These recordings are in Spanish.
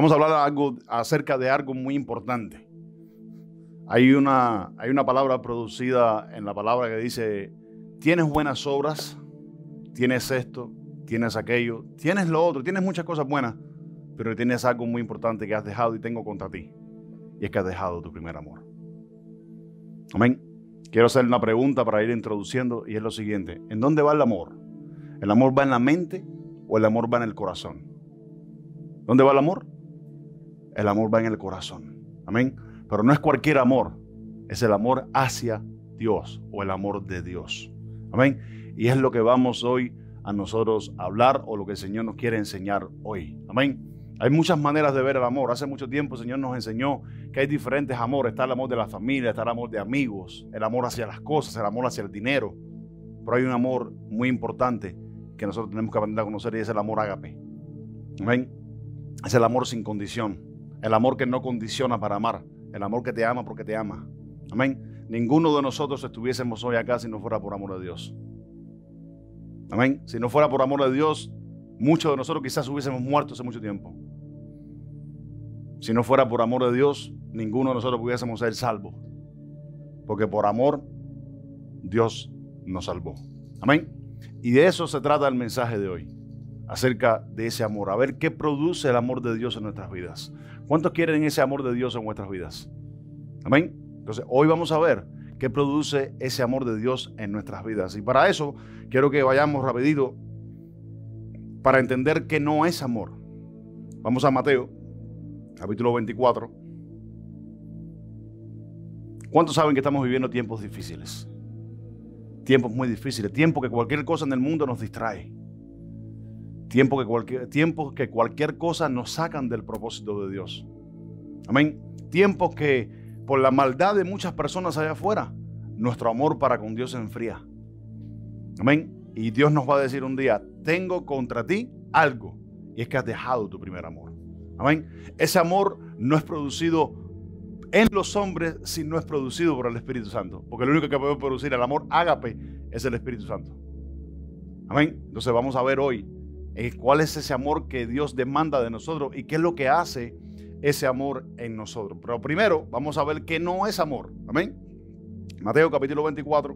Vamos a hablar acerca de algo muy importante. Hay una palabra producida en la palabra que dice: tienes buenas obras, tienes esto, tienes aquello, tienes lo otro, tienes muchas cosas buenas, pero tienes algo muy importante que has dejado y tengo contra ti, y es que has dejado tu primer amor. Amén. Quiero hacer una pregunta para ir introduciendo, y es lo siguiente: ¿en dónde va el amor? ¿El amor va en la mente o el amor va en el corazón? ¿Dónde va el amor? El amor va en el corazón. Amén. Pero no es cualquier amor, es el amor hacia Dios o el amor de Dios. Amén. Y es lo que vamos hoy a nosotros a hablar, o lo que el Señor nos quiere enseñar hoy. Amén. Hay muchas maneras de ver el amor. Hace mucho tiempo el Señor nos enseñó que hay diferentes amores. Está el amor de la familia, está el amor de amigos, el amor hacia las cosas, el amor hacia el dinero. Pero hay un amor muy importante que nosotros tenemos que aprender a conocer, y es el amor ágape. Amén. Es el amor sin condición. El amor que no condiciona para amar. El amor que te ama porque te ama. Amén. Ninguno de nosotros estuviésemos hoy acá si no fuera por amor de Dios. Amén. Si no fuera por amor de Dios, muchos de nosotros quizás hubiésemos muerto hace mucho tiempo. Si no fuera por amor de Dios, ninguno de nosotros pudiésemos ser salvos. Porque por amor, Dios nos salvó. Amén. Y de eso se trata el mensaje de hoy. Acerca de ese amor. A ver qué produce el amor de Dios en nuestras vidas. ¿Cuántos quieren ese amor de Dios en nuestras vidas? Amén. Entonces, hoy vamos a ver qué produce ese amor de Dios en nuestras vidas. Y para eso, quiero que vayamos rapidito para entender qué no es amor. Vamos a Mateo, capítulo 24. ¿Cuántos saben que estamos viviendo tiempos difíciles? Tiempos muy difíciles. Tiempos que cualquier cosa en el mundo nos distrae. Tiempos que cualquier cosa nos sacan del propósito de Dios. Amén. Tiempos que por la maldad de muchas personas allá afuera, nuestro amor para con Dios se enfría. Amén. Y Dios nos va a decir un día: tengo contra ti algo, y es que has dejado tu primer amor. Amén. Ese amor no es producido en los hombres, sino es producido por el Espíritu Santo. Porque lo único que puede producir el amor ágape es el Espíritu Santo. Amén. Entonces vamos a ver hoy cuál es ese amor que Dios demanda de nosotros y qué es lo que hace ese amor en nosotros. Pero primero vamos a ver qué no es amor. Amén. Mateo capítulo 24.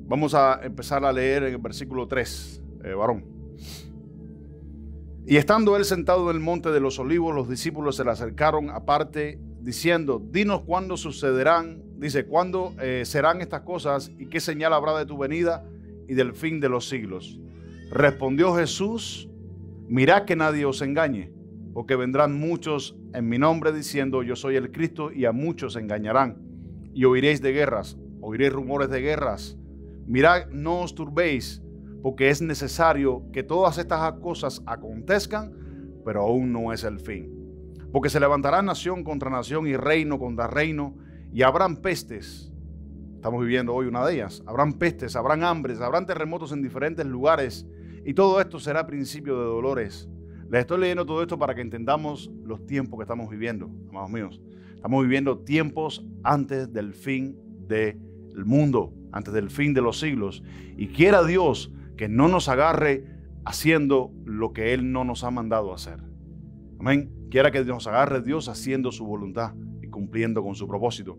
Vamos a empezar a leer en el versículo 3, varón. Y estando él sentado en el monte de los olivos, los discípulos se le acercaron aparte, diciendo: dinos cuándo sucederán, dice, cuándo serán estas cosas, y qué señal habrá de tu venida y del fin de los siglos. Respondió Jesús: mirad que nadie os engañe, porque vendrán muchos en mi nombre diciendo: yo soy el Cristo, y a muchos engañarán. Y oiréis de guerras, oiréis rumores de guerras. Mirad, no os turbéis, porque es necesario que todas estas cosas acontezcan, pero aún no es el fin. Porque se levantará nación contra nación y reino contra reino, y habrán pestes. Estamos viviendo hoy una de ellas. Habrán pestes, habrán hambres, habrán terremotos en diferentes lugares, y todo esto será principio de dolores. Les estoy leyendo todo esto para que entendamos los tiempos que estamos viviendo, amados míos. Estamos viviendo tiempos antes del fin del mundo, antes del fin de los siglos. Y quiera Dios que no nos agarre haciendo lo que Él no nos ha mandado a hacer. Amén. Quiera que nos agarre Dios haciendo su voluntad y cumpliendo con su propósito.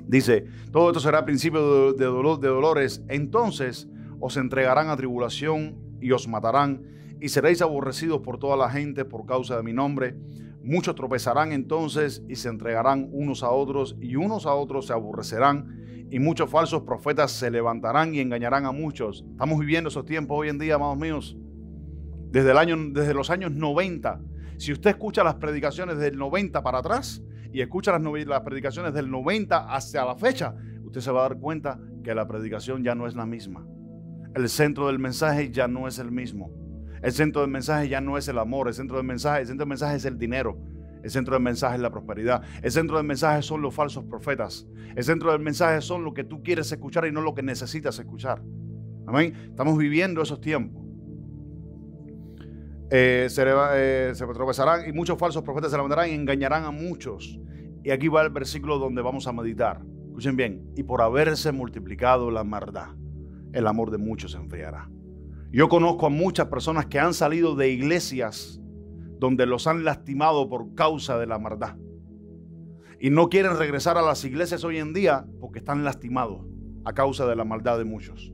Dice: todo esto será principio de dolores. Entonces os entregarán a tribulación y os matarán, y seréis aborrecidos por toda la gente por causa de mi nombre. Muchos tropezarán entonces y se entregarán unos a otros, y unos a otros se aborrecerán, y muchos falsos profetas se levantarán y engañarán a muchos. Estamos viviendo esos tiempos hoy en día, amados míos. Desde los años 90. Si usted escucha las predicaciones del 90 para atrás y escucha las predicaciones del 90 hacia la fecha, usted se va a dar cuenta que la predicación ya no es la misma. El centro del mensaje ya no es el mismo. El centro del mensaje ya no es el amor. El centro del mensaje es el dinero. El centro del mensaje es la prosperidad. El centro del mensaje son los falsos profetas. El centro del mensaje son lo que tú quieres escuchar y no lo que necesitas escuchar. Amén. Estamos viviendo esos tiempos. Se tropezarán y muchos falsos profetas se levantarán y engañarán a muchos. Y aquí va el versículo donde vamos a meditar. Escuchen bien. Y por haberse multiplicado la maldad, el amor de muchos se enfriará. Yo conozco a muchas personas que han salido de iglesias donde los han lastimado por causa de la maldad. Y no quieren regresar a las iglesias hoy en día porque están lastimados a causa de la maldad de muchos.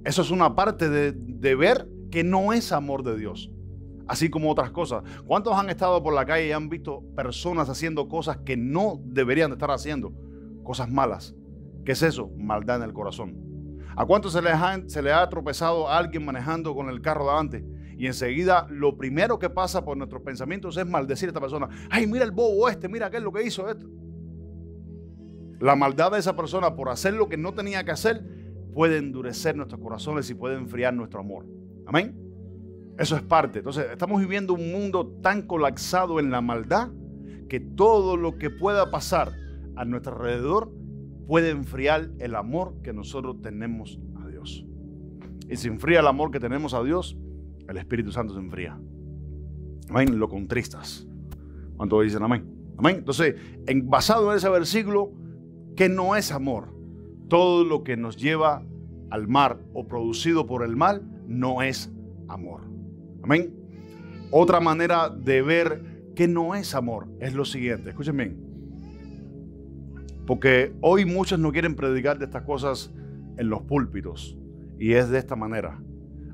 Eso es una parte de ver que no es amor de Dios, así como otras cosas. ¿Cuántos han estado por la calle y han visto personas haciendo cosas que no deberían de estar haciendo? Cosas malas. ¿Qué es eso? Maldad en el corazón. ¿A cuántos se le ha tropezado a alguien manejando con el carro delante? Y enseguida lo primero que pasa por nuestros pensamientos es maldecir a esta persona. Ay, mira el bobo este, mira aquel lo que hizo esto. La maldad de esa persona por hacer lo que no tenía que hacer puede endurecer nuestros corazones y puede enfriar nuestro amor. Amén. Eso es parte. Entonces estamos viviendo un mundo tan colapsado en la maldad que todo lo que pueda pasar a nuestro alrededor puede enfriar el amor que nosotros tenemos a Dios. Y si enfría el amor que tenemos a Dios, el Espíritu Santo se enfría. Amén. Lo contristas. ¿Cuántos dicen amén? Amén. Entonces, basado en ese versículo, que no es amor. Todo lo que nos lleva al mal o producido por el mal no es amor. Amén. Otra manera de ver que no es amor es lo siguiente. Escuchen bien. Porque hoy muchos no quieren predicar de estas cosas en los púlpitos. Y es de esta manera.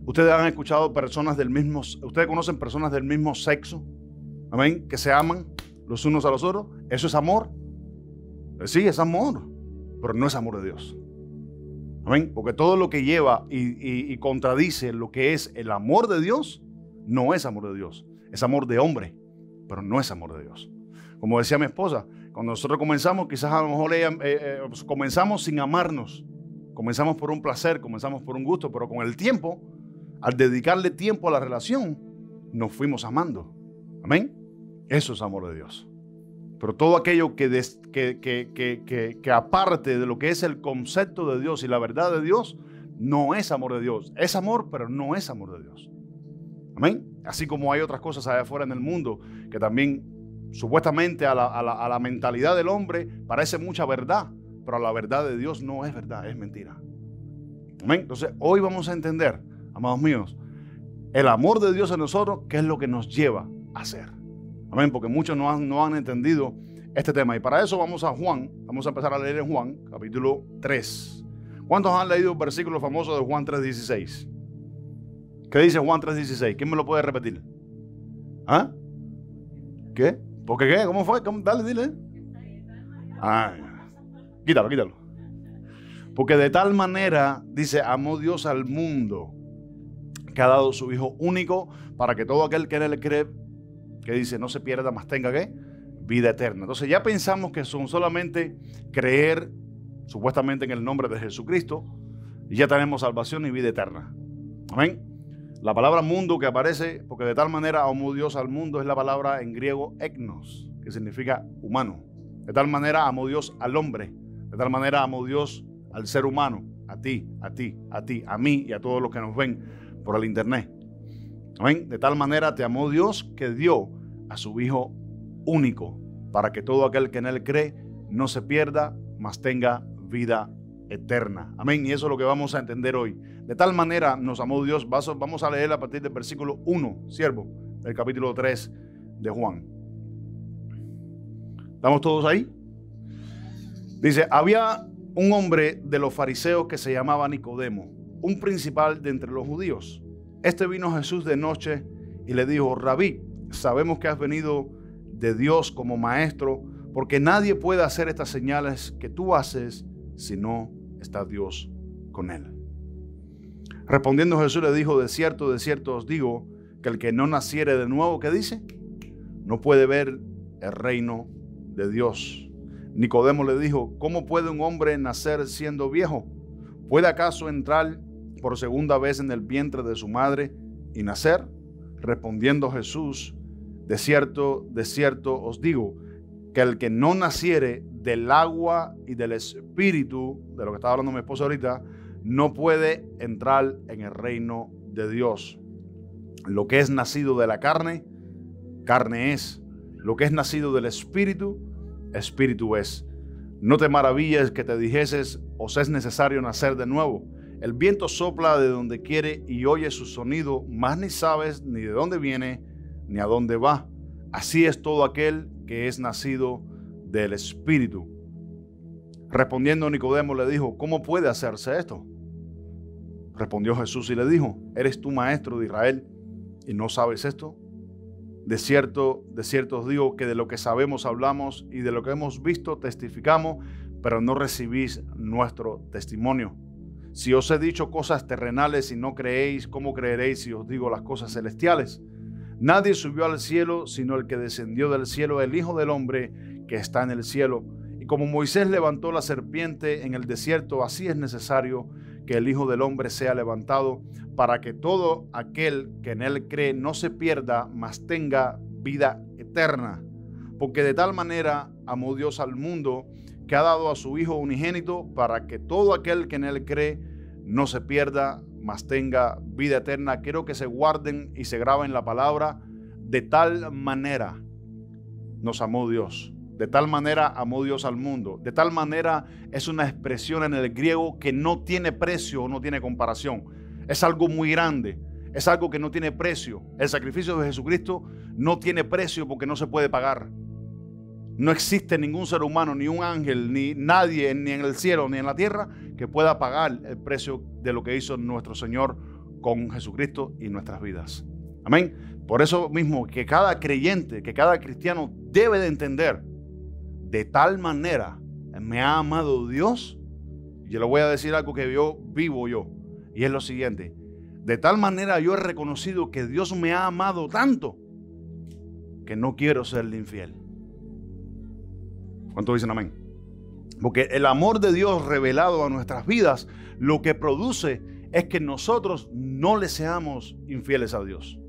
Ustedes han escuchado personas del mismo, ustedes conocen personas del mismo sexo, amén, que se aman los unos a los otros. ¿Eso es amor? Sí, es amor, pero no es amor de Dios. Amén, porque todo lo que lleva y contradice lo que es el amor de Dios, no es amor de Dios. Es amor de hombre, pero no es amor de Dios. Como decía mi esposa, cuando nosotros comenzamos, quizás a lo mejor comenzamos sin amarnos. Comenzamos por un placer, comenzamos por un gusto, pero con el tiempo, al dedicarle tiempo a la relación, nos fuimos amando. Amén. Eso es amor de Dios. Pero todo aquello que aparte de lo que es el concepto de Dios y la verdad de Dios, no es amor de Dios. Es amor, pero no es amor de Dios. Amén. Así como hay otras cosas allá afuera en el mundo que también supuestamente a la mentalidad del hombre parece mucha verdad, pero la verdad de Dios no es verdad, es mentira. Amén. Entonces hoy vamos a entender, amados míos, el amor de Dios en nosotros, qué es lo que nos lleva a hacer. Amén, porque muchos no han entendido este tema. Y para eso vamos a Juan, vamos a empezar a leer en Juan, capítulo 3. ¿Cuántos han leído el versículo famoso de Juan 3:16? ¿Qué dice Juan 3:16? ¿Quién me lo puede repetir? ¿Ah? ¿Qué? ¿Por qué qué? ¿Cómo fue? Dale, dile. Ah, quítalo. Porque de tal manera, dice, amó Dios al mundo, que ha dado su Hijo único, para que todo aquel que en él cree, que dice, no se pierda, mas tenga ¿qué? Vida eterna. Entonces ya pensamos que son solamente creer supuestamente en el nombre de Jesucristo y ya tenemos salvación y vida eterna. Amén. La palabra mundo que aparece, porque de tal manera amó Dios al mundo, es la palabra en griego eknos, que significa humano. De tal manera amó Dios al hombre. De tal manera amó Dios al ser humano, a ti, a mí y a todos los que nos ven por el internet. Amén. De tal manera te amó Dios que dio a su Hijo único para que todo aquel que en él cree no se pierda, mas tenga vida eterna. Amén. Y eso es lo que vamos a entender hoy. De tal manera nos amó Dios. Vamos a leer a partir del versículo 1, siervo, del capítulo 3 de Juan. ¿Estamos todos ahí? Dice, había un hombre de los fariseos que se llamaba Nicodemo, un principal de entre los judíos. Este vino a Jesús de noche y le dijo, Rabí, sabemos que has venido de Dios como maestro, porque nadie puede hacer estas señales que tú haces si no está Dios con él. Respondiendo Jesús le dijo, de cierto os digo, que el que no naciere de nuevo, ¿qué dice? No puede ver el reino de Dios. Nicodemo le dijo, ¿cómo puede un hombre nacer siendo viejo? ¿Puede acaso entrar por segunda vez en el vientre de su madre y nacer? Respondiendo Jesús, de cierto os digo, que el que no naciere del agua y del espíritu, de lo que estaba hablando mi esposa ahorita, no puede entrar en el reino de Dios. Lo que es nacido de la carne, carne es. Lo que es nacido del espíritu, espíritu es. No te maravilles que te dijeses, os es necesario nacer de nuevo. El viento sopla de donde quiere y oye su sonido, mas ni sabes ni de dónde viene, ni a dónde va. Así es todo aquel que es nacido del Espíritu. Respondiendo Nicodemo le dijo, ¿cómo puede hacerse esto? Respondió Jesús y le dijo, ¿eres tú maestro de Israel y no sabes esto? De cierto os digo que de lo que sabemos hablamos y de lo que hemos visto testificamos, pero no recibís nuestro testimonio. Si os he dicho cosas terrenales y no creéis, ¿cómo creeréis si os digo las cosas celestiales? Nadie subió al cielo sino el que descendió del cielo, el Hijo del Hombre que está en el cielo. Y como Moisés levantó la serpiente en el desierto, así es necesario que el Hijo del Hombre sea levantado, para que todo aquel que en él cree no se pierda, mas tenga vida eterna. Porque de tal manera amó Dios al mundo, que ha dado a su Hijo unigénito, para que todo aquel que en él cree no se pierda, mas tenga vida eterna. Quiero que se guarden y se graben la palabra, de tal manera nos amó Dios. De tal manera amó Dios al mundo. De tal manera es una expresión en el griego que no tiene precio o no tiene comparación. Es algo muy grande. Es algo que no tiene precio. El sacrificio de Jesucristo no tiene precio porque no se puede pagar. No existe ningún ser humano, ni un ángel, ni nadie, ni en el cielo, ni en la tierra, que pueda pagar el precio de lo que hizo nuestro Señor con Jesucristo y nuestras vidas. Amén. Por eso mismo que cada creyente, que cada cristiano debe de entender, de tal manera me ha amado Dios. Yo le voy a decir algo que yo vivo yo, y es lo siguiente: de tal manera yo he reconocido que Dios me ha amado tanto que no quiero serle infiel. ¿Cuántos dicen amén? Porque el amor de Dios revelado a nuestras vidas lo que produce es que nosotros no le seamos infieles a Dios,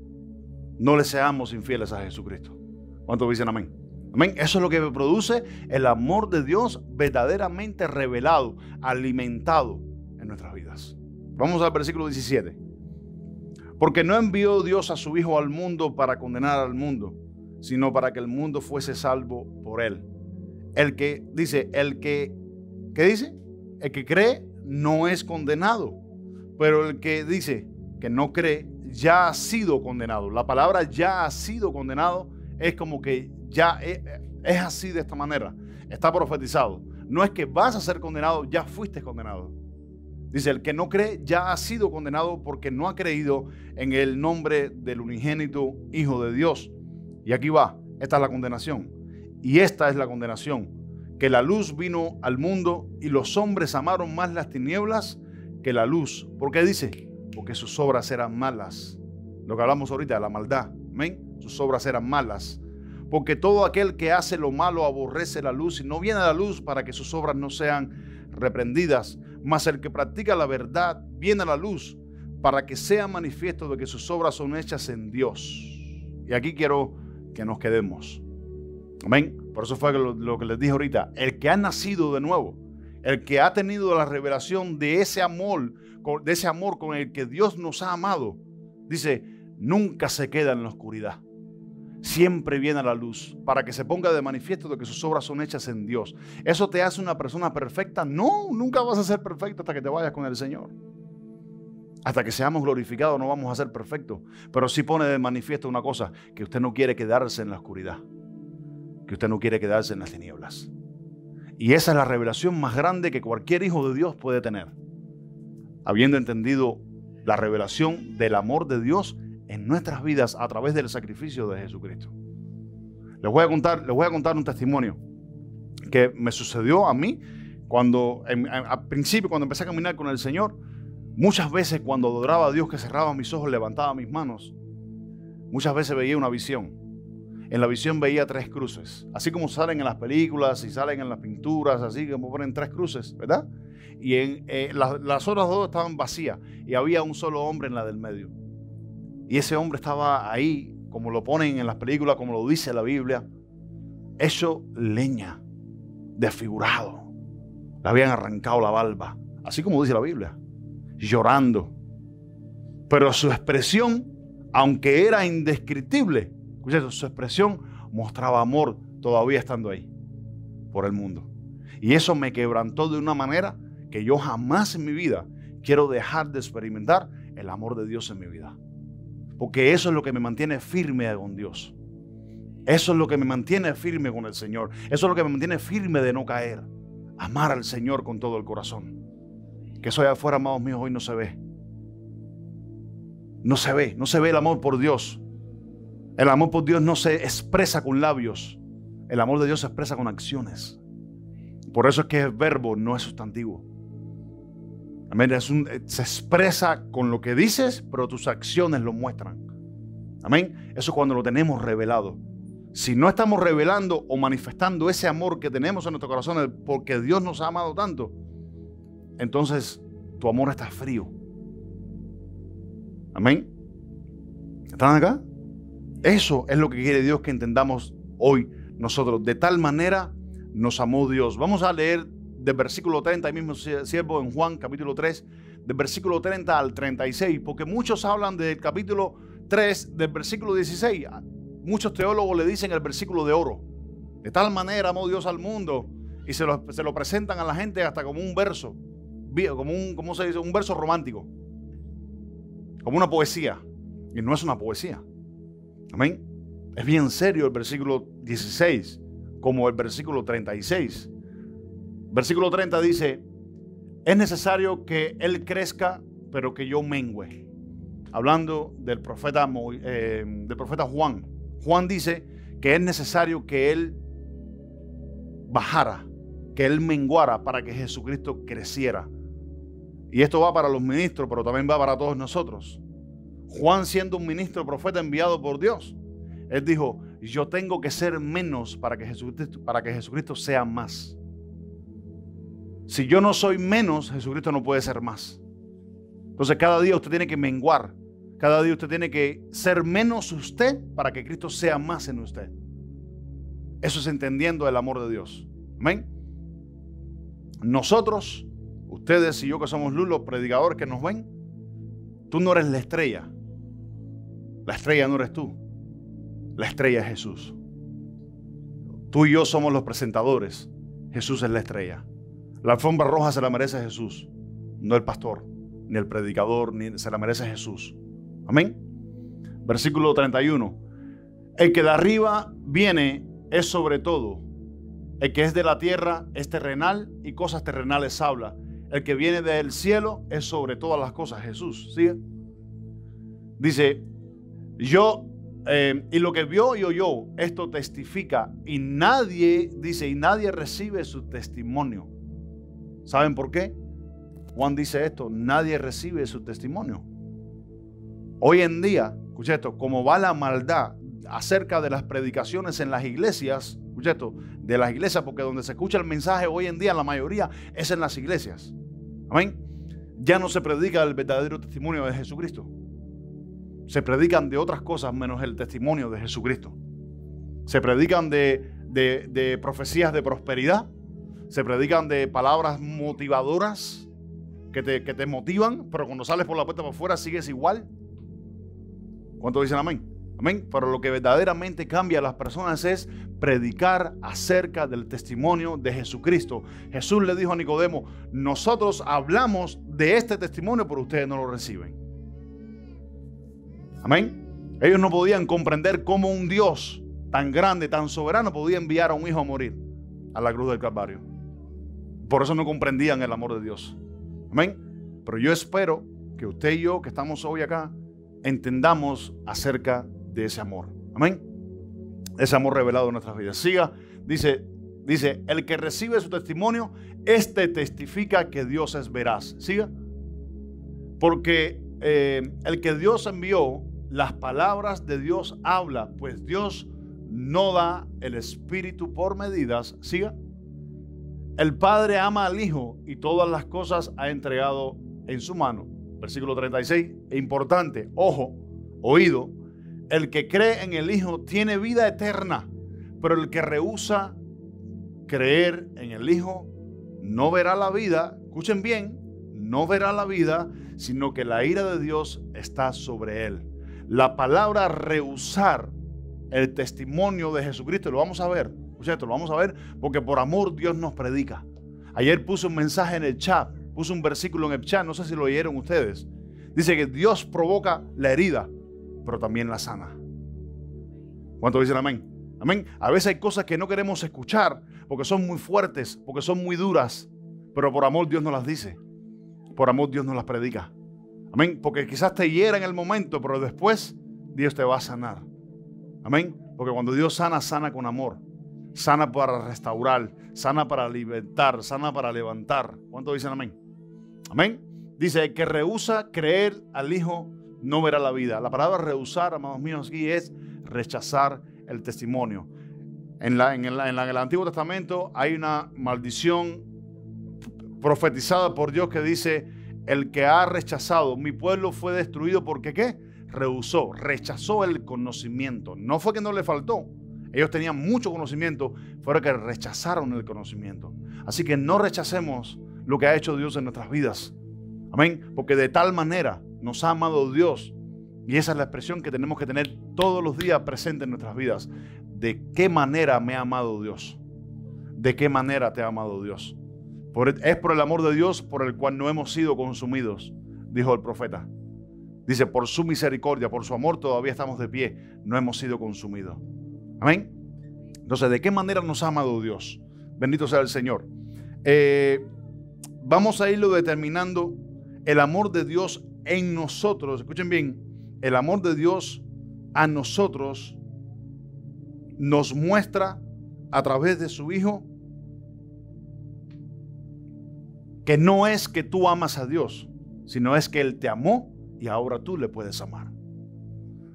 no le seamos infieles a Jesucristo. ¿Cuántos dicen amén? Amén. Eso es lo que produce el amor de Dios verdaderamente revelado, alimentado en nuestras vidas. Vamos al versículo 17. Porque no envió Dios a su Hijo al mundo para condenar al mundo, sino para que el mundo fuese salvo por él. El que dice, ¿qué dice? El que cree no es condenado, pero el que dice que no cree ya ha sido condenado. La palabra ya ha sido condenado es como que ya es así de esta manera. Está profetizado. No es que vas a ser condenado, ya fuiste condenado. Dice, el que no cree ya ha sido condenado porque no ha creído en el nombre del unigénito Hijo de Dios. Y aquí va, esta es la condenación. Y esta es la condenación, que la luz vino al mundo y los hombres amaron más las tinieblas que la luz. ¿Por qué dice? Porque sus obras eran malas. Lo que hablamos ahorita, la maldad. ¿Amén? Sus obras eran malas. Porque todo aquel que hace lo malo aborrece la luz y no viene a la luz para que sus obras no sean reprendidas. Mas el que practica la verdad viene a la luz para que sea manifiesto de que sus obras son hechas en Dios. Y aquí quiero que nos quedemos. Amén. Por eso fue lo que les dije ahorita. El que ha nacido de nuevo, el que ha tenido la revelación de ese amor con el que Dios nos ha amado, dice, nunca se queda en la oscuridad. Siempre viene a la luz para que se ponga de manifiesto de que sus obras son hechas en Dios. ¿Eso te hace una persona perfecta? No, nunca vas a ser perfecto hasta que te vayas con el Señor. Hasta que seamos glorificados no vamos a ser perfectos. Pero sí pone de manifiesto una cosa, que usted no quiere quedarse en la oscuridad, que usted no quiere quedarse en las tinieblas. Y esa es la revelación más grande que cualquier hijo de Dios puede tener, habiendo entendido la revelación del amor de Dios en nuestras vidas a través del sacrificio de Jesucristo. Les voy a contar un testimonio que me sucedió a mí cuando, al principio, cuando empecé a caminar con el Señor. Muchas veces cuando adoraba a Dios, que cerraba mis ojos, levantaba mis manos, muchas veces veía una visión. En la visión veía 3 cruces, así como salen en las películas y salen en las pinturas, así como ponen 3 cruces, ¿verdad? Y las otras 2 estaban vacías y había un solo hombre en la del medio. Y ese hombre estaba ahí, como lo ponen en las películas, como lo dice la Biblia, hecho leña, desfigurado. Le habían arrancado la barba, así como dice la Biblia, llorando. Pero su expresión, aunque era indescriptible, su expresión mostraba amor todavía estando ahí por el mundo. Y eso me quebrantó de una manera que yo jamás en mi vida quiero dejar de experimentar el amor de Dios en mi vida. Porque eso es lo que me mantiene firme con Dios. Eso es lo que me mantiene firme con el Señor. Eso es lo que me mantiene firme de no caer. Amar al Señor con todo el corazón. Que eso allá afuera, amados míos, hoy no se ve. No se ve el amor por Dios. El amor por Dios no se expresa con labios. El amor de Dios se expresa con acciones. Por eso es que es verbo, no es sustantivo. Amén. Se expresa con lo que dices, pero tus acciones lo muestran. Amén. Eso es cuando lo tenemos revelado. Si no estamos revelando o manifestando ese amor que tenemos en nuestro corazón porque Dios nos ha amado tanto, entonces tu amor está frío. Amén. ¿Están acá? Eso es lo que quiere Dios que entendamos hoy nosotros. De tal manera nos amó Dios. Vamos a leer del versículo 30, ahí mismo siervo en Juan capítulo 3, del versículo 30 al 36, porque muchos hablan del capítulo 3, del versículo 16. Muchos teólogos le dicen el versículo de oro. De tal manera amó Dios al mundo, y se lo presentan a la gente hasta como un verso, como ¿cómo se dice? Un verso romántico, como una poesía, y no es una poesía. Amén. Es bien serio el versículo 16, como el versículo 36. Versículo 30 dice: es necesario que Él crezca, pero que yo mengüe. Hablando del profeta Juan. Juan dice que es necesario que Él bajara, que Él menguara para que Jesucristo creciera. Y esto va para los ministros, pero también va para todos nosotros. Juan, siendo un ministro, profeta enviado por Dios, él dijo: yo tengo que ser menos para que Jesucristo sea más. Si yo no soy menos, Jesucristo no puede ser más. Entonces cada día usted tiene que menguar. Cada día usted tiene que ser menos usted para que Cristo sea más en usted. Eso es entendiendo el amor de Dios. Amén. Nosotros, ustedes y yo que somos luz, los predicadores que nos ven, tú no eres la estrella. La estrella no eres tú. La estrella es Jesús. Tú y yo somos los presentadores. Jesús es la estrella. La alfombra roja se la merece Jesús, no el pastor, ni el predicador, ni se la merece Jesús. Amén. Versículo 31. El que de arriba viene es sobre todo. El que es de la tierra es terrenal y cosas terrenales habla. El que viene del cielo es sobre todas las cosas. Jesús. ¿Sigue? Dice: y lo que vio y oyó, esto testifica, y nadie recibe su testimonio. ¿Saben por qué? Juan dice esto: nadie recibe su testimonio. Hoy en día, escucha esto, como va la maldad acerca de las predicaciones en las iglesias, escucha esto, de las iglesias, porque donde se escucha el mensaje hoy en día, la mayoría es en las iglesias. Amén. Ya no se predica el verdadero testimonio de Jesucristo. Se predican de otras cosas menos el testimonio de Jesucristo. Se predican de profecías de prosperidad. Se predican de palabras motivadoras que te motivan, pero cuando sales por la puerta por fuera sigues igual. ¿Cuántos dicen amén? Amén. Pero lo que verdaderamente cambia a las personas es predicar acerca del testimonio de Jesucristo. Jesús le dijo a Nicodemo: nosotros hablamos de este testimonio, pero ustedes no lo reciben. Amén. Ellos no podían comprender cómo un Dios tan grande, tan soberano, podía enviar a un hijo a morir a la cruz del Calvario. Por eso no comprendían el amor de Dios. Amén. Pero yo espero que usted y yo, que estamos hoy acá, entendamos acerca de ese amor. Amén. Ese amor revelado en nuestras vidas. Siga. Dice, el que recibe su testimonio, este testifica que Dios es veraz. Siga. Porque el que Dios envió, las palabras de Dios habla, pues Dios no da el Espíritu por medidas. Siga. El Padre ama al Hijo y todas las cosas ha entregado en su mano. Versículo 36, importante, ojo, oído. El que cree en el Hijo tiene vida eterna, pero el que rehúsa creer en el Hijo no verá la vida, escuchen bien, no verá la vida, sino que la ira de Dios está sobre él. La palabra rehusar el testimonio de Jesucristo, lo vamos a ver, lo vamos a ver porque por amor Dios nos predica. Ayer puse un mensaje en el chat, puse un versículo en el chat, no sé si lo oyeron ustedes. Dice que Dios provoca la herida, pero también la sana. ¿Cuántos dicen amén? Amén. A veces hay cosas que no queremos escuchar porque son muy fuertes, porque son muy duras, pero por amor Dios nos las dice. Por amor Dios nos las predica. Amén. Porque quizás te hiera en el momento, pero después Dios te va a sanar. Amén. Porque cuando Dios sana, sana con amor. Sana para restaurar, sana para libertar, sana para levantar. ¿Cuántos dicen amén? Amén. Dice, el que rehúsa creer al Hijo no verá la vida. La palabra rehusar, amados míos, aquí es rechazar el testimonio. En el Antiguo Testamento hay una maldición profetizada por Dios que dice, el que ha rechazado, mi pueblo fue destruido porque ¿qué? Rehusó, rechazó el conocimiento. No fue que no le faltó. Ellos tenían mucho conocimiento, fue que rechazaron el conocimiento. Así que no rechacemos lo que ha hecho Dios en nuestras vidas. Amén. Porque de tal manera nos ha amado Dios. Y esa es la expresión que tenemos que tener todos los días presente en nuestras vidas. ¿De qué manera me ha amado Dios? ¿De qué manera te ha amado Dios? Es por el amor de Dios por el cual no hemos sido consumidos, dijo el profeta. Dice, por su misericordia, por su amor todavía estamos de pie, no hemos sido consumidos. Amén. Entonces, ¿de qué manera nos ha amado Dios? Bendito sea el Señor. Vamos a irlo determinando. El amor de Dios en nosotros, escuchen bien, el amor de Dios a nosotros nos muestra a través de su Hijo que no es que tú amas a Dios, sino es que Él te amó y ahora tú le puedes amar.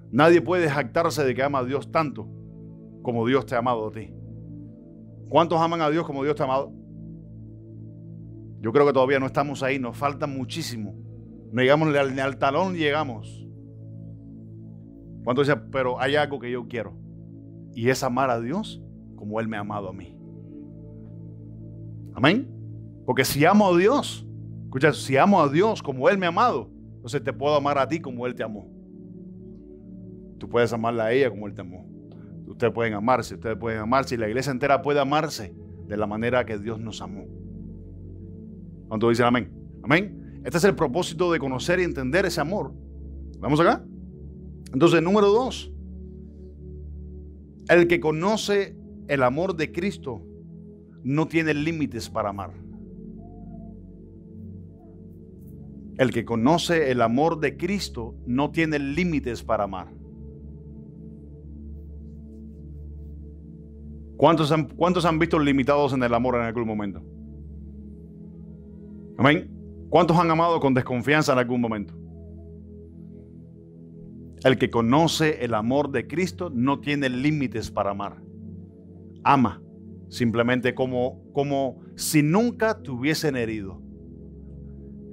Nadie puede jactarse de que ama a Dios tanto como Dios te ha amado a ti. ¿Cuántos aman a Dios como Dios te ha amado? Yo creo que todavía no estamos ahí, nos falta muchísimo. No llegamos ni al talón, llegamos. ¿Cuántos dicen, pero hay algo que yo quiero? Y es amar a Dios como Él me ha amado a mí. Amén. Porque si amo a Dios, escucha, si amo a Dios como Él me ha amado, entonces te puedo amar a ti como Él te amó. Tú puedes amarla a ella como Él te amó. Ustedes pueden amarse y la iglesia entera puede amarse de la manera que Dios nos amó. ¿Cuántos dicen amén? Amén. Este es el propósito de conocer y entender ese amor. ¿Vamos acá? Entonces, número 2. El que conoce el amor de Cristo no tiene límites para amar. El que conoce el amor de Cristo no tiene límites para amar. ¿Cuántos han visto limitados en el amor en algún momento? Amén. ¿Cuántos han amado con desconfianza en algún momento? El que conoce el amor de Cristo no tiene límites para amar. Ama simplemente como si nunca te hubiesen herido.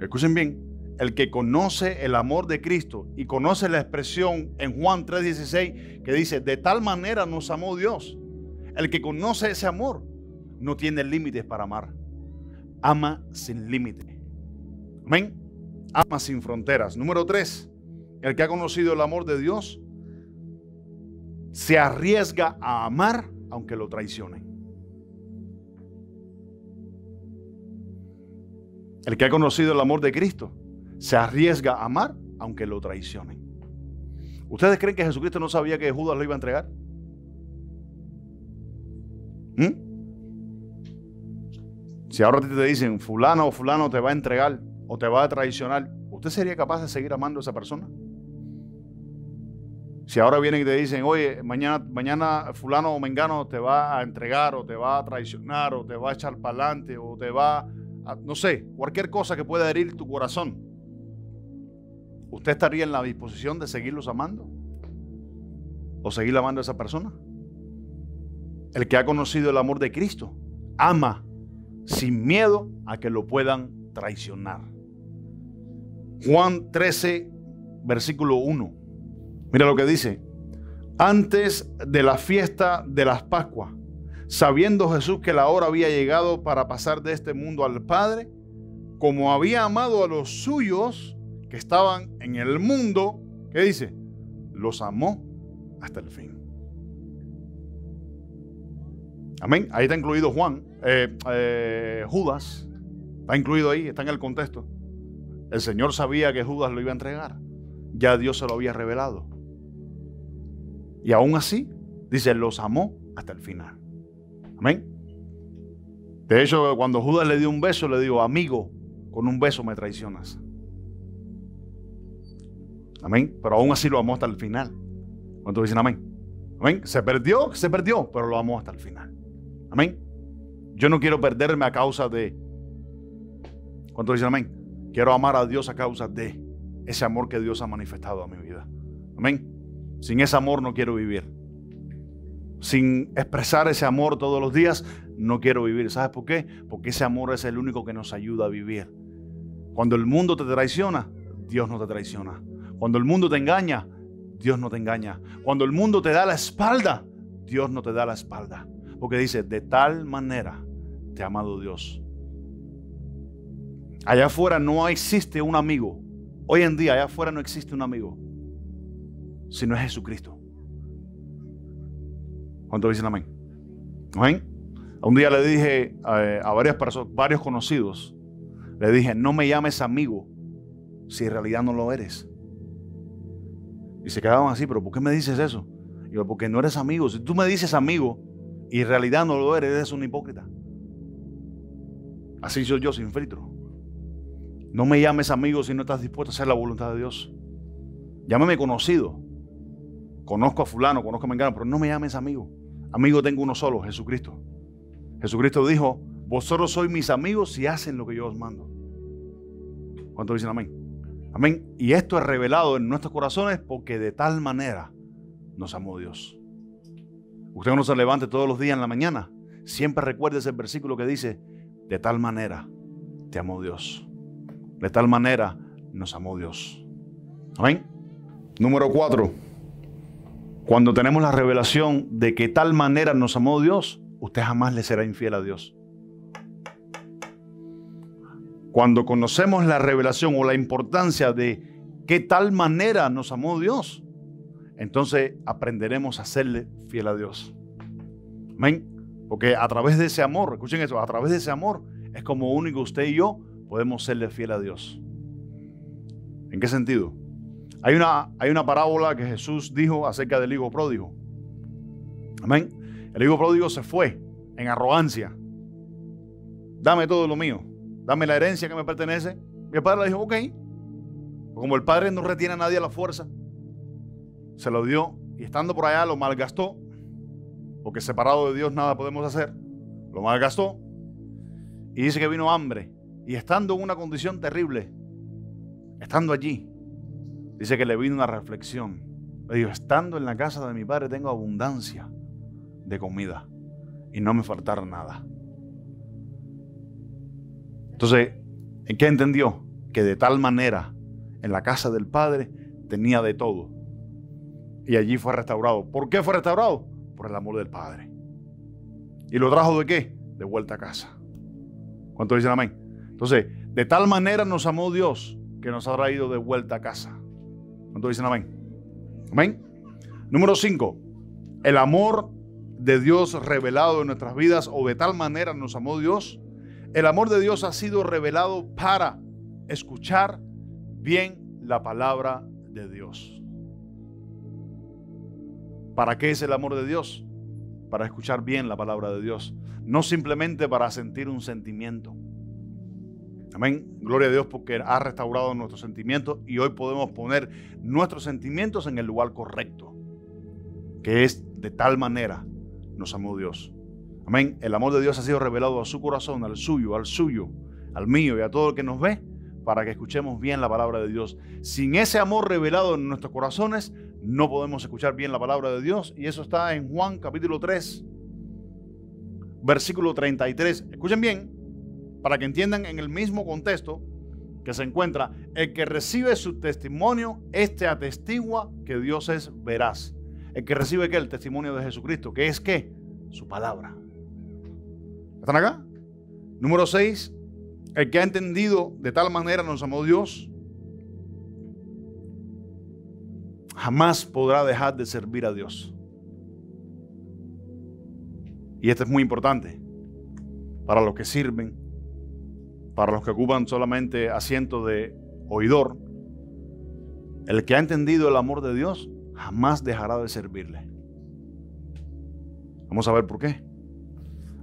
Escuchen bien. El que conoce el amor de Cristo y conoce la expresión en Juan 3:16 que dice, de tal manera nos amó Dios. El que conoce ese amor no tiene límites para amar. Ama sin límite. Amén. Ama sin fronteras. Número 3. El que ha conocido el amor de Dios se arriesga a amar aunque lo traicionen. El que ha conocido el amor de Cristo se arriesga a amar aunque lo traicionen. ¿Ustedes creen que Jesucristo no sabía que Judas lo iba a entregar? Si ahora te dicen fulano o fulano te va a entregar o te va a traicionar, ¿usted sería capaz de seguir amando a esa persona? Si ahora vienen y te dicen, oye, mañana fulano o mengano te va a entregar o te va a traicionar o te va a echar para adelante o te va a, no sé, cualquier cosa que pueda herir tu corazón, ¿usted estaría en la disposición de seguirlos amando? ¿O seguir amando a esa persona? El que ha conocido el amor de Cristo ama sin miedo a que lo puedan traicionar. Juan 13, versículo 1. Mira lo que dice. Antes de la fiesta de las Pascuas, sabiendo Jesús que la hora había llegado para pasar de este mundo al Padre, como había amado a los suyos que estaban en el mundo, ¿qué dice? Los amó hasta el fin. Amén. Ahí está incluido Judas. Está incluido ahí, está en el contexto. El Señor sabía que Judas lo iba a entregar. Ya Dios se lo había revelado. Y aún así, dice, los amó hasta el final. Amén. De hecho, cuando Judas le dio un beso, le dijo, amigo, con un beso me traicionas. Amén. Pero aún así lo amó hasta el final. ¿Cuántos dicen amén? Amén. Se perdió, pero lo amó hasta el final. Amén. Yo no quiero perderme a causa de... ¿Cuántos dicen amén? Quiero amar a Dios a causa de ese amor que Dios ha manifestado a mi vida. Amén. Sin ese amor no quiero vivir. Sin expresar ese amor todos los días, no quiero vivir. ¿Sabes por qué? Porque ese amor es el único que nos ayuda a vivir. Cuando el mundo te traiciona, Dios no te traiciona. Cuando el mundo te engaña, Dios no te engaña. Cuando el mundo te da la espalda, Dios no te da la espalda. Porque dice, de tal manera te ha amado Dios. Allá afuera no existe un amigo. Hoy en día allá afuera no existe un amigo, sino es Jesucristo. ¿Cuántos dicen amén? ¿Amén? Un día le dije a varias personas, varios conocidos, le dije, no me llames amigo si en realidad no lo eres. Y se quedaban así, pero ¿por qué me dices eso? Y yo, porque no eres amigo. Si tú me dices amigo y en realidad no lo eres un hipócrita. Así soy yo, sin filtro. No me llames amigo si no estás dispuesto a hacer la voluntad de Dios. Llámame conocido. Conozco a fulano, conozco a mengano, pero no me llames amigo. Amigo tengo uno solo, Jesucristo. Jesucristo dijo, vosotros sois mis amigos si hacen lo que yo os mando. ¿Cuántos dicen amén? Amén. Y esto es revelado en nuestros corazones porque de tal manera nos amó Dios. Usted no se levante todos los días en la mañana. Siempre recuerde ese versículo que dice, de tal manera te amó Dios. De tal manera nos amó Dios. Amén. Número 4. Cuando tenemos la revelación de que tal manera nos amó Dios, usted jamás le será infiel a Dios. Cuando conocemos la revelación o la importancia de qué tal manera nos amó Dios, entonces aprenderemos a serle fiel a Dios. Amén. Porque a través de ese amor, escuchen eso, a través de ese amor es como único usted y yo podemos serle fiel a Dios. ¿En qué sentido? Hay una parábola que Jesús dijo acerca del hijo pródigo. Amén. El hijo pródigo se fue en arrogancia. Dame todo lo mío. Dame la herencia que me pertenece. Mi padre le dijo, ok. Como el padre no retiene a nadie a la fuerza, se lo dio y estando por allá lo malgastó. Porque separado de Dios nada podemos hacer. Lo malgastó. Y dice que vino hambre. Y estando en una condición terrible, estando allí, dice que le vino una reflexión. Le dijo, estando en la casa de mi padre tengo abundancia de comida y no me faltará nada. Entonces, ¿en qué entendió? Que de tal manera en la casa del padre tenía de todo. Y allí fue restaurado. ¿Por qué fue restaurado? Por el amor del padre. ¿Y lo trajo de qué? De vuelta a casa. ¿Cuántos dicen amén? Entonces, de tal manera nos amó Dios que nos ha traído de vuelta a casa. ¿Cuántos dicen amén? Amén. Número 5. El amor de Dios revelado en nuestras vidas, o de tal manera nos amó Dios. El amor de Dios ha sido revelado para escuchar bien la palabra de Dios. ¿Para qué es el amor de Dios? Para escuchar bien la palabra de Dios. No simplemente para sentir un sentimiento. Amén. Gloria a Dios porque ha restaurado nuestros sentimientos y hoy podemos poner nuestros sentimientos en el lugar correcto, que es de tal manera nos amó Dios. Amén. El amor de Dios ha sido revelado a su corazón, al suyo, al mío y a todo el que nos ve, para que escuchemos bien la palabra de Dios. Sin ese amor revelado en nuestros corazones, no podemos escuchar bien la palabra de Dios. Y eso está en Juan capítulo 3, versículo 33. Escuchen bien, para que entiendan en el mismo contexto que se encuentra, el que recibe su testimonio, este atestigua que Dios es veraz. El que recibe ¿qué? El testimonio de Jesucristo, que es ¿qué? Su palabra. ¿Están acá? Número 6. El que ha entendido de tal manera nos amó Dios, jamás podrá dejar de servir a Dios. Y esto es muy importante para los que sirven, para los que ocupan solamente asiento de oidor. El que ha entendido el amor de Dios jamás dejará de servirle. Vamos a ver por qué.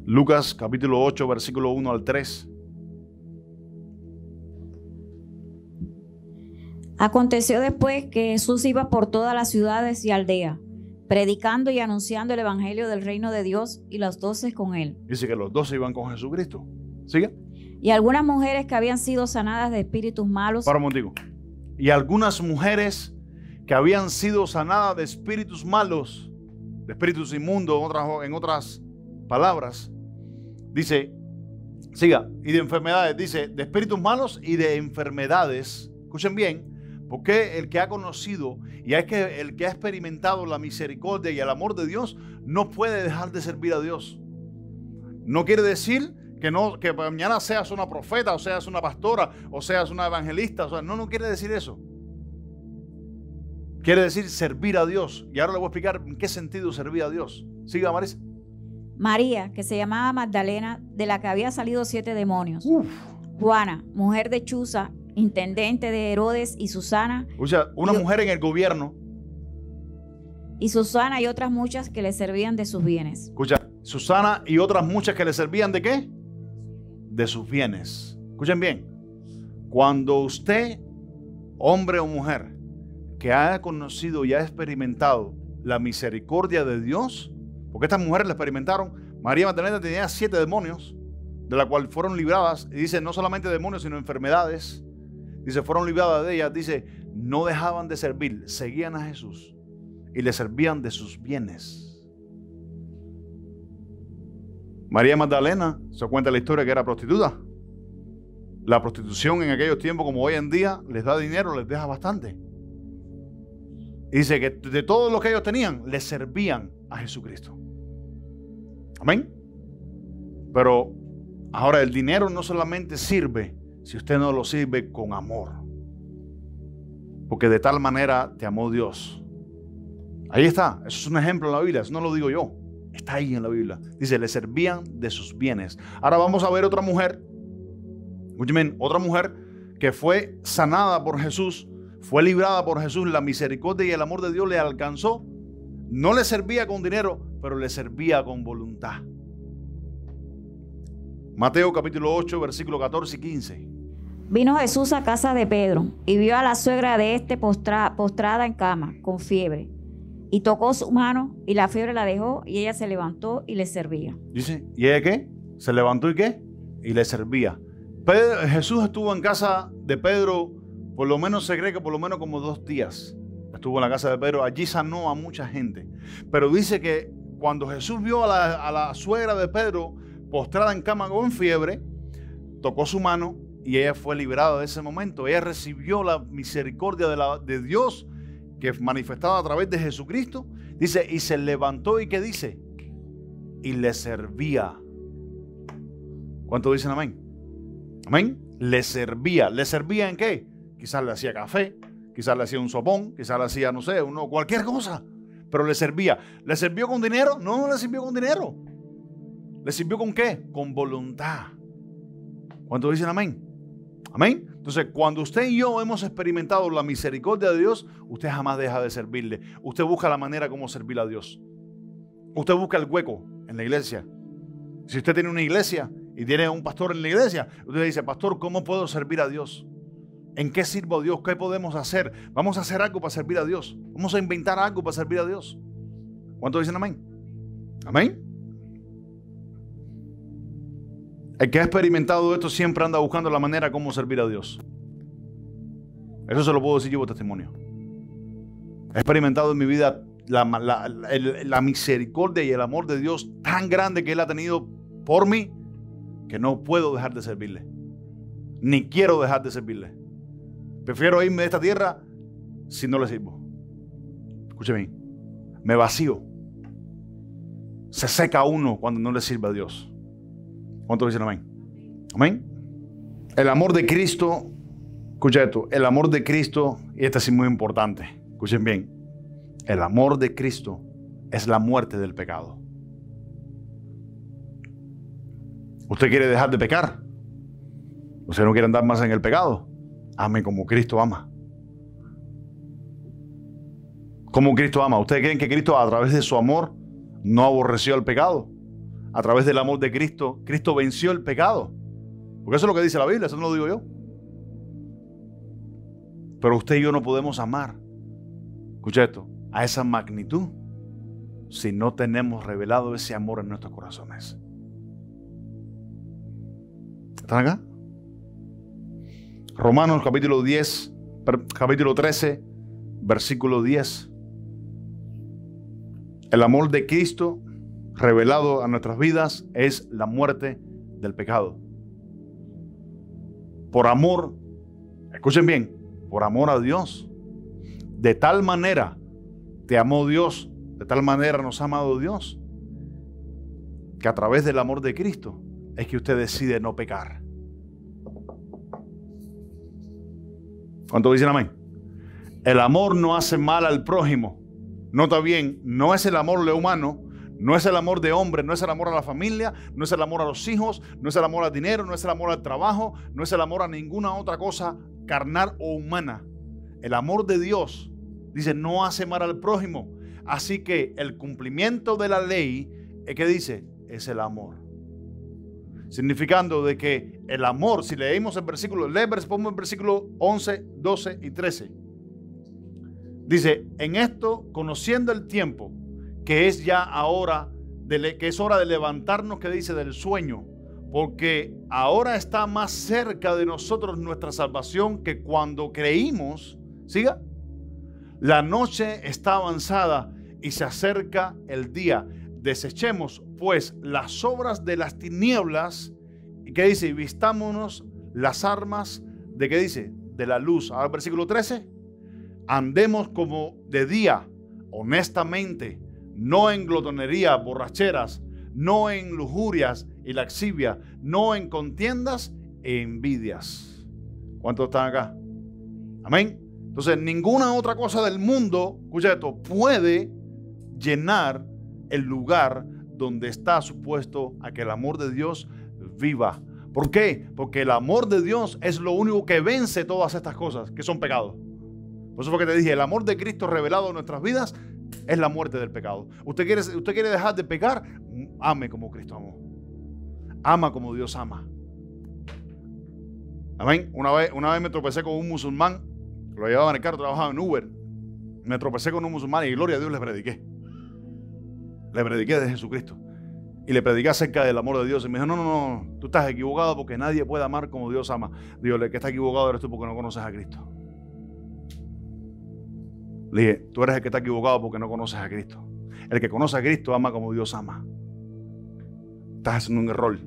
Lucas capítulo 8, versículo 1 al 3. Aconteció después que Jesús iba por todas las ciudades y aldeas, predicando y anunciando el evangelio del reino de Dios, y los 12 con él. Dice que los 12 iban con Jesucristo. ¿Sigue? Y algunas mujeres que habían sido sanadas de espíritus malos. Para un momentico. Y algunas mujeres que habían sido sanadas de espíritus malos, de espíritus inmundos, en otras palabras, dice, siga, y de enfermedades, dice, de espíritus malos y de enfermedades. Escuchen bien, porque el que ha conocido y el que ha experimentado la misericordia y el amor de Dios no puede dejar de servir a Dios. No quiere decir que mañana seas una profeta, o seas una pastora, o seas una evangelista. O sea, no quiere decir eso. Quiere decir servir a Dios. Y ahora le voy a explicar en qué sentido servir a Dios. Siga, Marisa. María, que se llamaba Magdalena, de la que había salido 7 demonios. Juana, mujer de Chuza, intendente de Herodes, y Susana. O sea, una mujer en el gobierno. Y Susana y otras muchas que le servían de sus bienes. Escucha, Susana y otras muchas que le servían ¿de qué? De sus bienes. Escuchen bien. Cuando usted, hombre o mujer, que haya conocido y ha experimentado la misericordia de Dios, porque estas mujeres la experimentaron. María Magdalena tenía 7 demonios, de la cual fueron libradas. Y dice, no solamente demonios, sino enfermedades. Dice, fueron libradas de ellas. Dice, no dejaban de servir, seguían a Jesús y le servían de sus bienes. María Magdalena, se cuenta la historia que era prostituta. La prostitución en aquellos tiempos, como hoy en día, les da dinero, les deja bastante. Y dice que de todo lo que ellos tenían, les servían a Jesucristo. Amén. Pero ahora el dinero no solamente sirve si usted no lo sirve con amor. Porque de tal manera te amó Dios. Ahí está. Eso es un ejemplo en la Biblia. Eso no lo digo yo. Está ahí en la Biblia. Dice, le servían de sus bienes. Ahora vamos a ver otra mujer. Escúcheme, otra mujer que fue sanada por Jesús, fue librada por Jesús. La misericordia y el amor de Dios le alcanzó. No le servía con dinero, pero le servía con voluntad. Mateo capítulo 8, versículo 14 y 15. Vino Jesús a casa de Pedro y vio a la suegra de este postrada en cama, con fiebre. Y tocó su mano y la fiebre la dejó y ella se levantó y le servía. Dice, ¿y ella qué? ¿Se levantó y qué? Y le servía. Jesús estuvo en casa de Pedro, por lo menos se cree que por lo menos como 2 días. Estuvo en la casa de Pedro, allí sanó a mucha gente. Pero dice que cuando Jesús vio a la suegra de Pedro postrada en cama con fiebre, tocó su mano y ella fue liberada de ese momento. Ella recibió la misericordia de Dios que manifestada a través de Jesucristo. Dice, y se levantó y ¿qué dice? Y le servía. ¿Cuánto dicen amén? Amén. Le servía. ¿Le servía en qué? Quizás le hacía café, quizás le hacía un sopón, quizás le hacía, no sé, cualquier cosa. Pero le servía. ¿Le sirvió con dinero? No, no le sirvió con dinero. ¿Le sirvió con qué? Con voluntad. ¿Cuánto dicen amén? Amén. Entonces, cuando usted y yo hemos experimentado la misericordia de Dios, usted jamás deja de servirle. Usted busca la manera como servir a Dios. Usted busca el hueco en la iglesia. Si usted tiene una iglesia y tiene un pastor en la iglesia, usted dice, pastor, ¿cómo puedo servir a Dios? ¿En qué sirvo a Dios? ¿Qué podemos hacer? Vamos a hacer algo para servir a Dios. Vamos a inventar algo para servir a Dios. ¿Cuánto dicen amén? Amén. El que ha experimentado esto siempre anda buscando la manera como servir a Dios. Eso se lo puedo decir yo por testimonio. He experimentado en mi vida la misericordia y el amor de Dios tan grande que Él ha tenido por mí, que no puedo dejar de servirle. Ni quiero dejar de servirle. Prefiero irme de esta tierra si no le sirvo. Escúcheme, me vacío. Se seca uno cuando no le sirve a Dios. ¿Cuántos dicen amén? Amén. El amor de Cristo, escucha esto, el amor de Cristo, y esto es muy importante, escuchen bien, el amor de Cristo es la muerte del pecado. ¿Usted quiere dejar de pecar? ¿Usted no quiere andar más en el pecado? Ame como Cristo ama. ¿Cómo Cristo ama? ¿Ustedes creen que Cristo a través de su amor no aborreció el pecado. A través del amor de Cristo, Cristo venció el pecado. Porque eso es lo que dice la Biblia, eso no lo digo yo. Pero usted y yo no podemos amar, escucha esto, a esa magnitud si no tenemos revelado ese amor en nuestros corazones. ¿Están acá? Romanos capítulo 13, versículo 10. El amor de Cristo revelado a nuestras vidas es la muerte del pecado. Por amor, escuchen bien, por amor a Dios. De tal manera te amó Dios, de tal manera nos ha amado Dios, que a través del amor de Cristo es que usted decide no pecar. ¿Cuántos dicen amén? El amor no hace mal al prójimo. Nota bien, no es el amor de humano, no es el amor de hombre, no es el amor a la familia, no es el amor a los hijos, no es el amor al dinero, no es el amor al trabajo, no es el amor a ninguna otra cosa carnal o humana. El amor de Dios, dice, no hace mal al prójimo. Así que el cumplimiento de la ley, ¿qué dice? Es el amor. Significando de que el amor, si leímos el versículo, ponemos el versículo 11, 12 y 13. Dice, en esto, conociendo el tiempo, que es ya ahora, que es hora de levantarnos, que dice, del sueño, porque ahora está más cerca de nosotros nuestra salvación que cuando creímos. Siga. La noche está avanzada y se acerca el día. Desechemos pues las obras de las tinieblas. ¿Y qué dice? Y vistámonos las armas de, ¿qué dice? De la luz. Ahora el versículo 13. Andemos como de día, honestamente, no en glotonería, borracheras, no en lujurias y laxivia, no en contiendas e envidias. ¿Cuántos están acá? Amén. Entonces, ninguna otra cosa del mundo, escucha esto, puede llenar el lugar donde está supuesto a que el amor de Dios viva. ¿Por qué? Porque el amor de Dios es lo único que vence todas estas cosas que son pecados. Por eso fue que te dije, el amor de Cristo revelado en nuestras vidas es la muerte del pecado. ¿Usted quiere dejar de pecar? Ame como Cristo amó. Ama como Dios ama. Amén. Una vez me tropecé con un musulmán, lo llevaba en el carro, trabajaba en Uber. Me tropecé con un musulmán y gloria a Dios le prediqué. Le prediqué de Jesucristo. Y le prediqué acerca del amor de Dios. Y me dijo, no, tú estás equivocado porque nadie puede amar como Dios ama. Digo, el que está equivocado eres tú porque no conoces a Cristo. Le dije, tú eres el que está equivocado porque no conoces a Cristo. El que conoce a Cristo ama como Dios ama. Estás haciendo un error.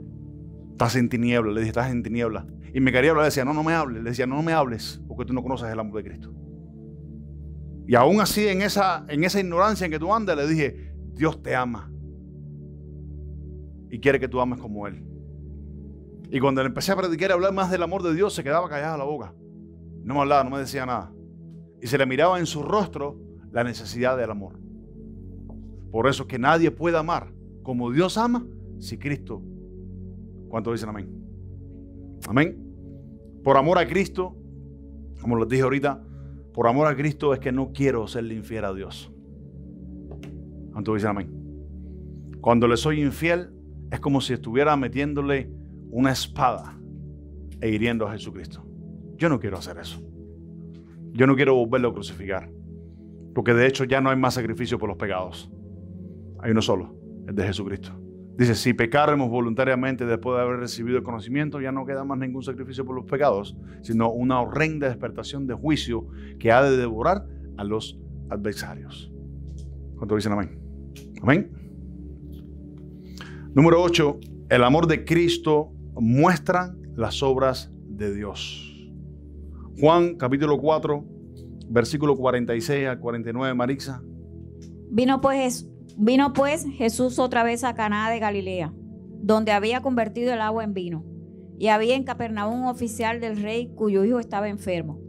Estás en tiniebla. Le dije, estás en tiniebla. Y me quería hablar, le decía, no me hables. Le decía, no me hables porque tú no conoces el amor de Cristo. Y aún así, en esa ignorancia en que tú andas, le dije, Dios te ama. Y quiere que tú ames como Él. Y cuando le empecé a predicar y a hablar más del amor de Dios, se quedaba callada la boca. No me hablaba, no me decía nada. Y se le miraba en su rostro la necesidad del amor. Por eso es que nadie puede amar como Dios ama si Cristo. ¿Cuántos dicen amén? Amén. Por amor a Cristo, como les dije ahorita, por amor a Cristo es que no quiero serle infiel a Dios. ¿Cuántos dicen amén? Cuando le soy infiel es como si estuviera metiéndole una espada e hiriendo a Jesucristo. Yo no quiero hacer eso. Yo no quiero volverlo a crucificar. Porque de hecho ya no hay más sacrificio por los pecados. Hay uno solo, el de Jesucristo. Dice, si pecáremos voluntariamente después de haber recibido el conocimiento, ya no queda más ningún sacrificio por los pecados, sino una horrenda despertación de juicio que ha de devorar a los adversarios. ¿Cuántos dicen amén? Amén. Número 8, el amor de Cristo muestra las obras de Dios. Juan capítulo 4, versículo 46 al 49, Marixa. Vino pues Jesús otra vez a Caná de Galilea, donde había convertido el agua en vino. Y había en Capernaum un oficial del rey cuyo hijo estaba enfermo.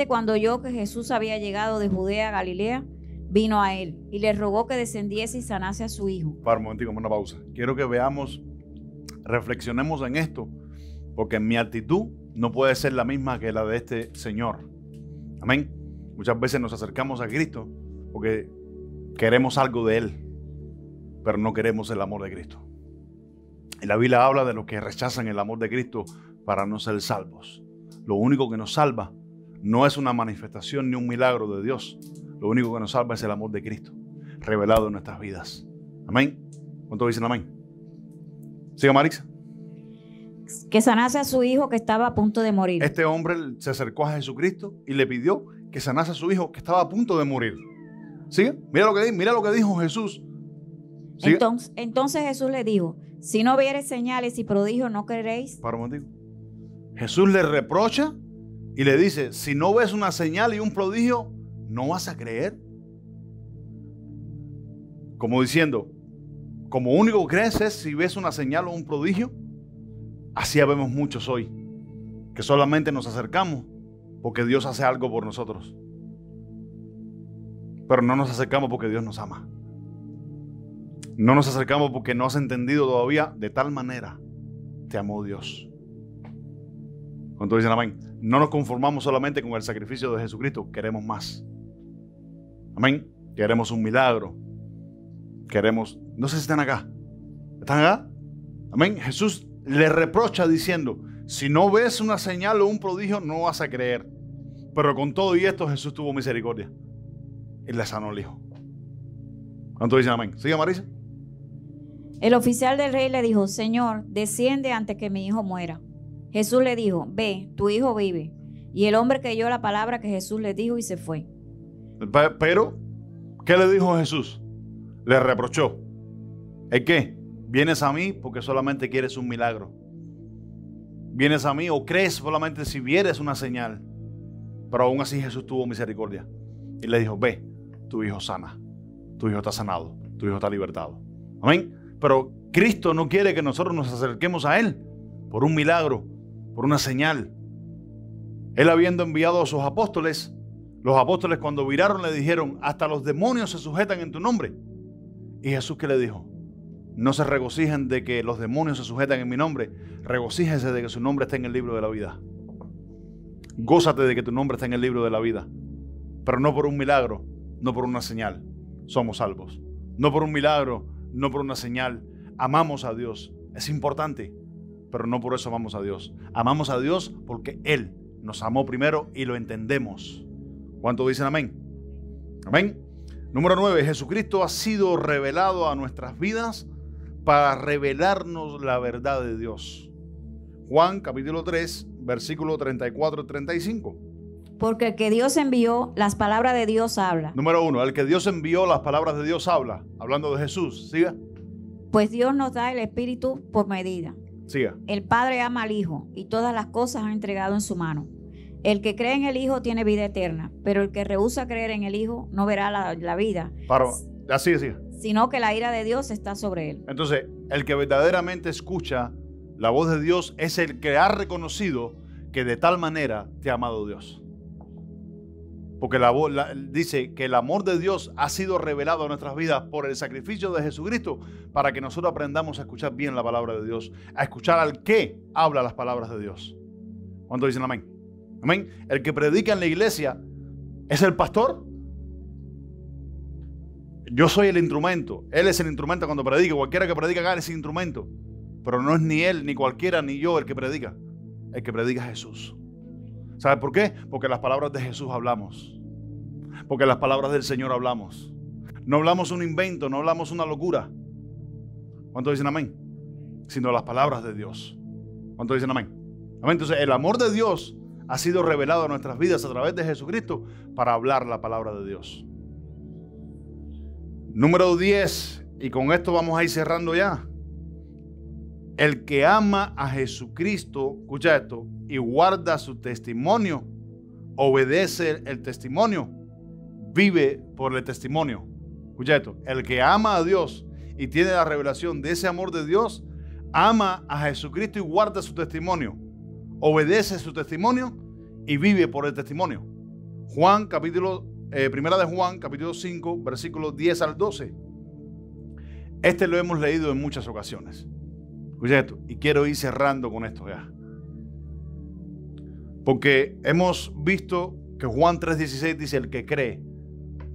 Cuando oyó que Jesús había llegado de Judea a Galilea, vino a él y le rogó que descendiese y sanase a su hijo. Para un momentico, una pausa. Quiero que veamos, reflexionemos en esto, porque mi actitud no puede ser la misma que la de este señor. Amén. Muchas veces nos acercamos a Cristo porque queremos algo de Él. pero no queremos el amor de Cristo. Y la Biblia habla de los que rechazan el amor de Cristo para no ser salvos. Lo único que nos salva no es una manifestación ni un milagro de Dios. Lo único que nos salva es el amor de Cristo, revelado en nuestras vidas. Amén. ¿Cuántos dicen amén? Siga, Marisa. Que sanase a su hijo que estaba a punto de morir. Este hombre se acercó a Jesucristo y le pidió que sanase a su hijo que estaba a punto de morir. ¿Sigue? Mira lo que dijo Jesús. Entonces Jesús le dijo: si no vieres señales y prodigios, ¿no creeréis? Para un momento. Jesús le reprocha y le dice: si no ves una señal y un prodigio, ¿no vas a creer? Como diciendo, como único que crees es si ves una señal o un prodigio. Así vemos muchos hoy, que solamente nos acercamos porque Dios hace algo por nosotros, pero no nos acercamos porque Dios nos ama. No nos acercamos porque no has entendido todavía de tal manera te amó Dios. Cuando dicen amén, no nos conformamos solamente con el sacrificio de Jesucristo, queremos más. Amén. Queremos un milagro. Queremos, no sé si están acá. ¿Están acá? Amén. Jesús le reprocha diciendo: si no ves una señal o un prodigio, no vas a creer. Pero con todo y esto, Jesús tuvo misericordia y le sanó al hijo. ¿Cuánto dicen amén? Sigue, Marisa. El oficial del rey le dijo: Señor, desciende antes que mi hijo muera. Jesús le dijo: ve, tu hijo vive. Y el hombre creyó la palabra que Jesús le dijo y se fue. Pero, ¿qué le dijo Jesús? Le reprochó: ¿el qué? Vienes a mí porque solamente quieres un milagro. Vienes a mí o crees solamente si vieres una señal. Pero aún así Jesús tuvo misericordia y le dijo: ve, tu hijo sana, tu hijo está sanado, tu hijo está libertado. Amén. Pero Cristo no quiere que nosotros nos acerquemos a Él por un milagro, por una señal. Él, habiendo enviado a sus apóstoles, los apóstoles cuando viraron le dijeron: hasta los demonios se sujetan en tu nombre. Y Jesús, ¿qué le dijo? No se regocijen de que los demonios se sujetan en mi nombre, regocíjense de que su nombre está en el libro de la vida. Gózate de que tu nombre está en el libro de la vida. Pero no por un milagro, no por una señal, somos salvos. No por un milagro, no por una señal. Amamos a Dios, es importante, pero no por eso amamos a Dios. Amamos a Dios porque Él nos amó primero y lo entendemos. ¿Cuántos dicen amén? Amén. Número 9, Jesucristo ha sido revelado a nuestras vidas para revelarnos la verdad de Dios. Juan capítulo 3, versículo 34 y 35. Porque el que Dios envió, las palabras de Dios habla. Número 1, el que Dios envió, las palabras de Dios habla. Hablando de Jesús, siga. Pues Dios nos da el Espíritu por medida. Siga. El Padre ama al Hijo y todas las cosas ha entregado en su mano. El que cree en el Hijo tiene vida eterna, pero el que rehúsa creer en el Hijo no verá la vida. Así, sino que la ira de Dios está sobre él. Entonces, el que verdaderamente escucha la voz de Dios es el que ha reconocido que de tal manera te ha amado Dios. Porque dice que el amor de Dios ha sido revelado a nuestras vidas por el sacrificio de Jesucristo para que nosotros aprendamos a escuchar bien la palabra de Dios, a escuchar al que habla las palabras de Dios. ¿Cuántos dicen amén? Amén. El que predica en la iglesia es el pastor. Yo soy el instrumento. Él es el instrumento cuando predica. Cualquiera que predica acá es el instrumento. Pero no es ni él, ni cualquiera, ni yo el que predica. El que predica es Jesús. ¿Sabe por qué? Porque las palabras de Jesús hablamos. Porque las palabras del Señor hablamos. No hablamos un invento, no hablamos una locura. ¿Cuántos dicen amén? Sino las palabras de Dios. ¿Cuántos dicen amén? Amén. Entonces el amor de Dios ha sido revelado a nuestras vidas a través de Jesucristo para hablar la palabra de Dios. Número 10, y con esto vamos a ir cerrando ya. El que ama a Jesucristo, escucha esto, y guarda su testimonio, obedece el testimonio, vive por el testimonio. Escucha esto, el que ama a Dios y tiene la revelación de ese amor de Dios, ama a Jesucristo y guarda su testimonio, obedece su testimonio y vive por el testimonio. Primera de Juan, capítulo 5, versículos 10 al 12. Este lo hemos leído en muchas ocasiones. Escucha esto, y quiero ir cerrando con esto ya. Porque hemos visto que Juan 3:16 dice: el que cree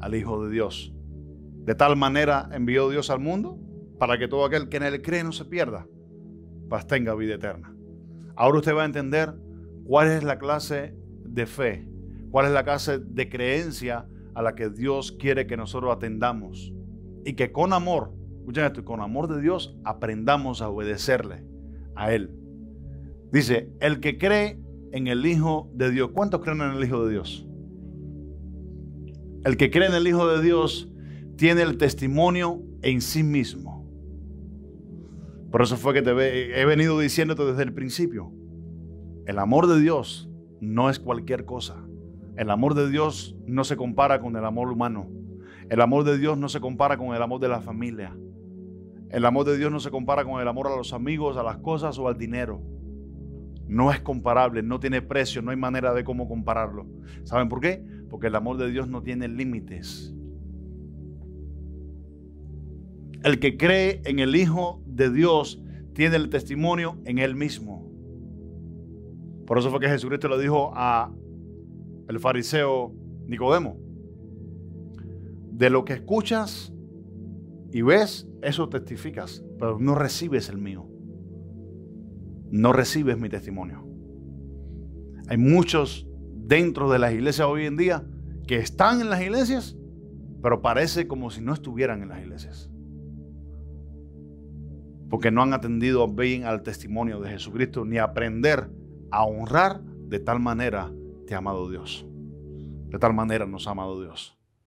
al Hijo de Dios. De tal manera envió Dios al mundo para que todo aquel que en él cree no se pierda, mas tenga vida eterna. Ahora usted va a entender cuál es la clase de fe, cuál es la clase de creencia a la que Dios quiere que nosotros atendamos. Y que con amor, escuchen esto, con amor de Dios aprendamos a obedecerle a Él. Dice, el que cree en el Hijo de Dios. ¿Cuántos creen en el Hijo de Dios? El que cree en el Hijo de Dios tiene el testimonio en sí mismo. Por eso fue que he venido diciéndote desde el principio. El amor de Dios no es cualquier cosa. El amor de Dios no se compara con el amor humano. El amor de Dios no se compara con el amor de la familia. El amor de Dios no se compara con el amor a los amigos, a las cosas o al dinero. No es comparable, no tiene precio, no hay manera de cómo compararlo. ¿Saben por qué? Porque el amor de Dios no tiene límites. El que cree en el Hijo de Dios tiene el testimonio en Él mismo. Por eso fue que Jesucristo le dijo a el fariseo Nicodemo: de lo que escuchas y ves, eso testificas, pero no recibes el mío. No recibes mi testimonio. Hay muchos dentro de las iglesias hoy en día que están en las iglesias, pero parece como si no estuvieran en las iglesias. Porque no han atendido bien al testimonio de Jesucristo, ni a aprender a honrar de tal manera te ha amado Dios. De tal manera nos ha amado Dios.